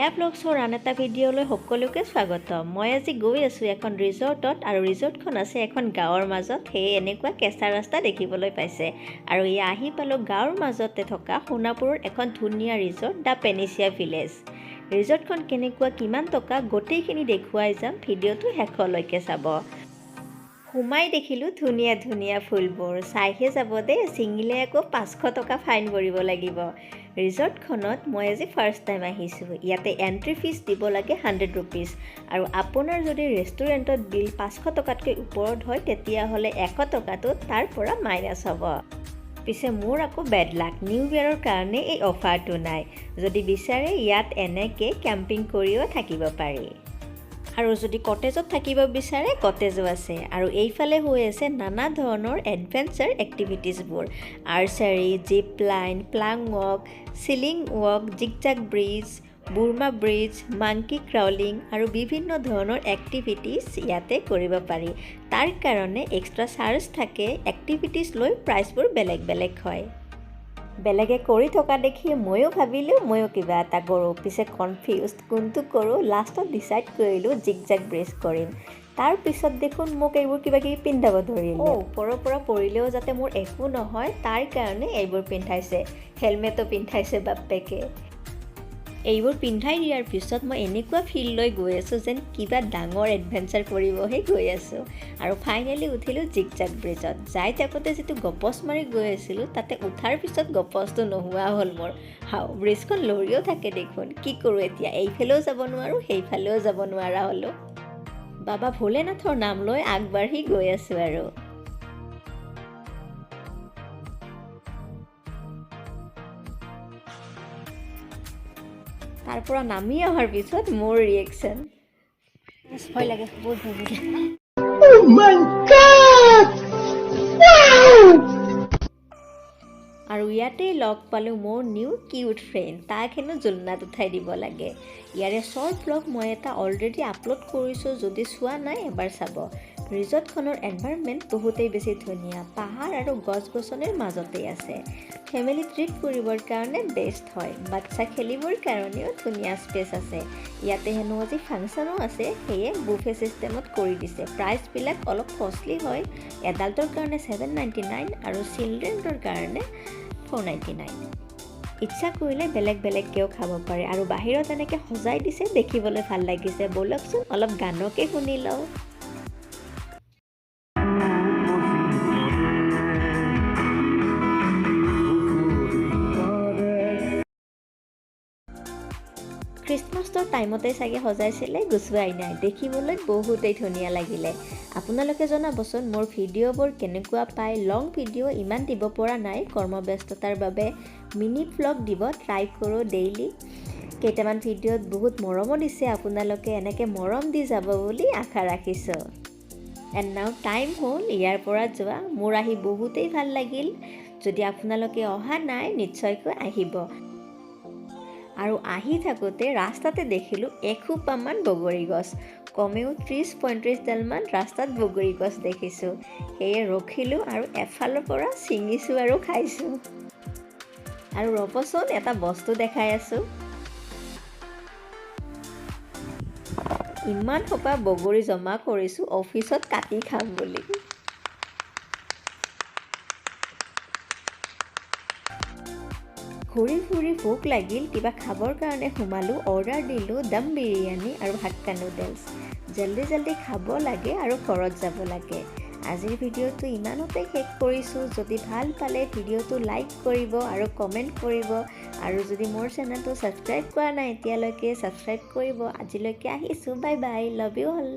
মায়া ব্লগছৰ আন এটা ভিডিঅ'লৈ সকলোকে স্বাগতম। মই আজি গৈ আছোঁ এখন ৰিজৰ্টত আৰু ৰিজৰ্টখন আছে এখন গাঁৱৰ মাজত। সেয়ে এনেকুৱা কেঁচা ৰাস্তা দেখিবলৈ পাইছে আৰু এয়া আহি পালোঁ গাঁৱৰ মাজতে থকা সোণাপুৰৰ এখন ধুনীয়া ৰিজৰ্ট দ্য পেনিচিয়া ভিলেজ। ৰিজৰ্টখন কেনেকুৱা কিমান টকা গোটেইখিনি দেখুৱাই যাম, ভিডিঅ'টো শেষলৈকে চাব। সোমাই দেখিলোঁ ধুনীয়া ধুনীয়া ফুলবোৰ, চাইহে যাব দেই, ছিঙিলে আকৌ 500 টকা ফাইন ভৰিব লাগিব। ৰিজৰ্টখনত মই আজি ফাৰ্ষ্ট টাইম আহিছোঁ। ইয়াতে এণ্ট্ৰি ফিজ দিব লাগে 100 ৰুপিজ আৰু আপোনাৰ যদি ৰেষ্টুৰেণ্টত বিল 500 টকাতকৈ ওপৰত হয় তেতিয়াহ'লে 100 টকাটো তাৰ পৰা মাইনাছ হ'ব। পিছে মোৰ আকৌ বেড লাক, নিউ ইয়েৰৰ কাৰণে এই অফাৰটো নাই। যদি বিচাৰে ইয়াত এনেকৈ কেম্পিং কৰিও থাকিব পাৰি আৰু যদি কটেজত থাকিব বিচাৰে কটেজো আছে। আৰু এইফালে হৈ আছে নানা ধৰণৰ এডভেঞ্চাৰ এক্টিভিটিজবোৰ, archery, zip line, plank walk, chilling walk, zigzag bridge, Burma bridge, monkey crawling আৰু বিভিন্ন ধৰণৰ এক্টিভিটিজ ইয়াতে কৰিব পাৰি। তাৰ কাৰণে এক্সট্ৰা চাৰ্জ থাকে, এক্টিভিটিজ লৈ প্ৰাইচবোৰ বেলেগ বেলেগ হয়। বেলেগে কৰি থকা দেখি ময়ো ভাবিলোঁ ময়ো কিবা এটা কৰোঁ। পিছে কনফিউজড কোনটো কৰোঁ, লাষ্টত ডিচাইড কৰিলোঁ জিগজাগ ব্ৰেচ কৰিম। তাৰপিছত দেখোন মোক এইবোৰ কিবা কিবি পিন্ধাব ধৰিলে। ওপৰৰ পৰা পৰিলেও যাতে মোৰ একো নহয় তাৰ কাৰণে এইবোৰ পিন্ধাইছে, হেলমেটো পিন্ধাইছে বাপ্পেকে। এইবোৰ পিন্ধাই দিয়াৰ পিছত মই এনেকুৱা ফিল লৈ গৈ আছোঁ যেন কিবা ডাঙৰ এডভেঞ্চাৰ কৰিবহে গৈ আছোঁ। আৰু ফাইনেলি উঠিলোঁ জিগজাগ ব্ৰিজত। যাই থাকোঁতে যিটো গপচ মাৰি গৈ আছিলোঁ তাতে উঠাৰ পিছত গপচটো নোহোৱা হ'ল মোৰ। ব্ৰিজখন লৰিও থাকে দেখোন, কি কৰোঁ এতিয়া, এইফালেও যাব নোৱাৰোঁ সেইফালেও যাব নোৱাৰা হ'লোঁ। বাবা ভোলেনাথৰ নাম লৈ আগবাঢ়ি গৈ আছোঁ আৰু। তাৰ পৰা নামি অহাৰ পিছত মোৰ ৰিয়েকশ্যন, ভয় লাগে, বহুত ভয় লাগে। আৰু ইয়াতেই লগ পালোঁ মোৰ নিউ কিউট ফ্ৰেণ্ড, তাক হেনো জুলনাত উঠাই দিব লাগে। ইয়াৰে শ্বৰ্ট ব্লগ মই এটা অলৰেডি আপলোড কৰিছোঁ, যদি চোৱা নাই এবাৰ চাব। ৰিজৰ্টখনৰ এনভাইৰনমেণ্ট বহুতেই বেছি ধুনীয়া, পাহাৰ আৰু গছ গছনিৰ মাজতেই আছে। ফেমিলি ট্ৰিপ কৰিবৰ কাৰণে বেষ্ট হয়, বাচ্ছা খেলিবৰ কাৰণেও ধুনীয়া স্পেচ আছে। ইয়াতে হেনো আজি ফাংচনো আছে, সেয়ে বুফে ছিষ্টেমত কৰি দিছে। প্ৰাইচবিলাক অলপ কষ্টলি হয়, এডাল্টৰ কাৰণে 799 আৰু চিলড্ৰেনৰ কাৰণে 499। ইচ্ছা কৰিলে বেলেগ বেলেগকৈও খাব পাৰে আৰু বাহিৰত এনেকৈ সজাই দিছে, দেখিবলৈ ভাল লাগিছে। ব'লকচোন অলপ গানকে শুনি লওঁ। খ্ৰীষ্টমাছৰ টাইমতে চাগে সজাইছিলে, গুচোৱাই নাই, দেখিবলৈ বহুতেই ধুনীয়া লাগিলে। আপোনালোকে জনাবচোন মোৰ ভিডিঅ'বোৰ কেনেকুৱা পায়। লং ভিডিঅ' ইমান দিব পৰা নাই কৰ্মব্যস্ততাৰ বাবে, মিনি ভ্লগ দিব ট্ৰাই কৰোঁ ডেইলি। কেইটামান ভিডিঅ'ত বহুত মৰমো দিছে আপোনালোকে, এনেকৈ মৰম দি যাব বুলি আশা ৰাখিছোঁ। এণ্ড নাও টাইম হ'ল ইয়াৰ পৰা যোৱা। মোৰ আহি বহুতেই ভাল লাগিল। যদি আপোনালোকে অহা নাই নিশ্চয়কৈ আহিব। আৰু আহি থাকোঁতে ৰাস্তাতে দেখিলোঁ এসোপামান বগৰী গছ, কমেও 30-35ডালমান ৰাস্তাত বগৰী গছ দেখিছোঁ। সেয়ে ৰখিলোঁ আৰু এফালৰ পৰা ছিঙিছোঁ আৰু খাইছোঁ। আৰু ৰ'বচোন এটা বস্তু দেখাই আছোঁ, ইমান সোপা বগৰী জমা কৰিছোঁ অফিচত কাটি খাম বুলি। ঘূৰি ফুৰি ভোক লাগিল, কিবা খাবৰ কাৰণে সোমালোঁ, অৰ্ডাৰ দিলোঁ দম বিৰিয়ানী আৰু হাক্কা নুডলছ। জল্দি জল্দি খাব লাগে আৰু ঘৰত যাব লাগে। আজিৰ ভিডিঅ'টো ইমানতে শেষ কৰিছোঁ। যদি ভাল পালে ভিডিঅ'টো লাইক কৰিব আৰু কমেণ্ট কৰিব আৰু যদি মোৰ চেনেলটো ছাবস্ক্ৰাইব কৰা নাই এতিয়ালৈকে ছাবস্ক্ৰাইব কৰিব। আজিলৈকে আহিছোঁ, bye bye, love you all.